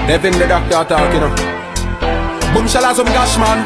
Devin the doctor talk, you know. Boom shala some gosh man.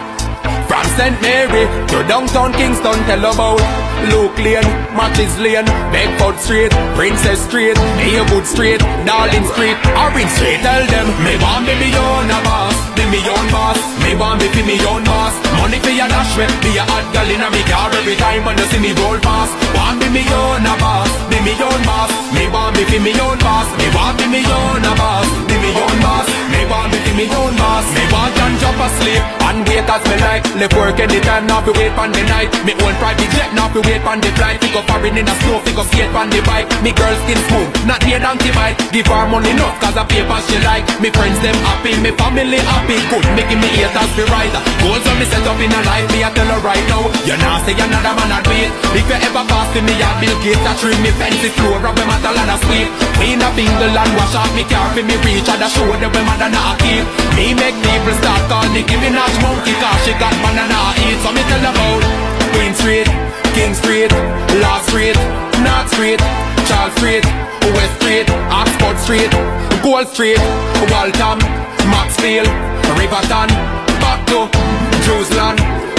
From St. Mary to downtown Kingston, tell about Luke Lane, Matches Lane, Bedford Street, Princess Street, Maywood Street, Darling Street, Orange Street. Tell them, me want be me own a boss, be me own boss. Me want be me own boss. Money for your dash with, be a hot girl in a me car every time when you see me roll past. Want be me own a boss, be me own boss. Me want be me own boss, me want be me own a boss, be me own boss. Me want be me own boss. Me want and drop asleep and wait as me like. Left work anytime, now fi wait on the night. Me own private jet, now fi wait on the flight. Pick up foreign in a snow, pick up skate on the bike. Me girl skin smooth, not near donkey bite. Give her money enough, cause the paper she like. Me friends them happy, me family happy. Good, making me haters be right. Goals when me set up in a life, me I tell her right now. You nah say another man a do it. If you ever pass to me, I Bill Gates a trim me fancy floor. Rub them at a lot of sweep. Clean up England, wash off me car for me reach. And I show them when mother not keep. Me make people start call Nicki Minaj monkey, cause she got banana eat. So me tell about Queen Street, King Street, Law Street, North Street, Charles Street, West Street, Oxford Street, Gold Street, Waltham, Maxfield, Riverton, back to Jerusalem,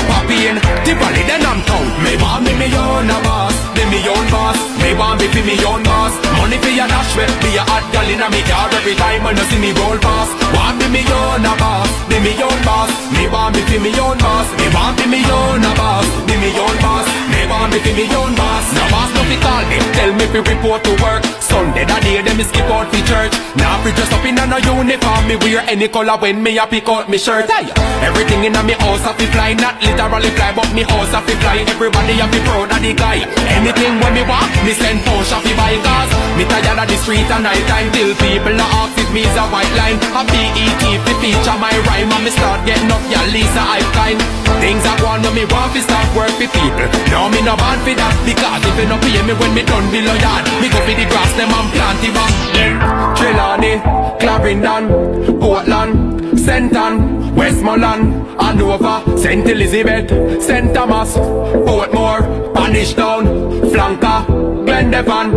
Papine, Tivoli, then I'm town. Me want be me own a boss, be me own boss. Me want be me own boss. Money for your dash with, be a hot girl in a me car every time when you see me roll past. Want be me own a boss, be me own boss. Me want be me own boss. Me want be me own a boss, be me own boss. Me want be me own boss. No boss no fi call me, tell me fi report to work. Sunday that day them me skip out fi church. Now fi dress up in a no uniform. Me wear any color when me a pick out me shirt. Aye. Everything in a me house a fi fly, not literally fly, but me house a fi fly. Everybody a fi proud of the guy. Anything when me want, me send Porsche fi buy cars. Me tired of the street at night time till people a ask if me's a white line. A BET fi feature my rhyme and me start getting up ya Lisa I kind. Things are going when me want fi start work fi people. Now me no want fi that, because if you no pay me when me done below yard, me go fi the grass them and plant the back. Trelawney, Clarendon, Portland, Senton, Westmoreland, Hanover, St. Elizabeth, St. Thomas, Portmore, Panishtown, Flanker, Glendevon,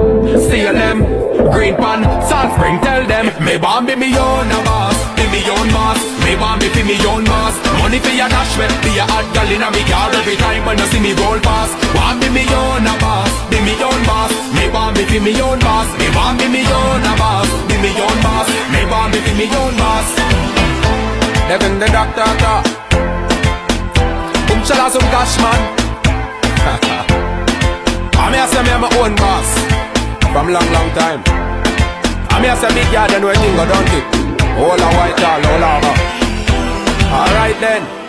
Salem, Greenpan, Salt Spring. Tell them, me want be me own a boss, be me own boss. Me want be me own boss. Money for your dash with, be a hot girl in a me car every time when you see me roll past. Want be me own a boss, be me own boss. Me want be me own boss. Me want be me own a boss, be me own boss. Me want be me own boss. Devin the doctor talk. Shala some cash man. I me a say me a my own boss from long time. I me a say big yard and where thing go down it. All a white all over. Alright then.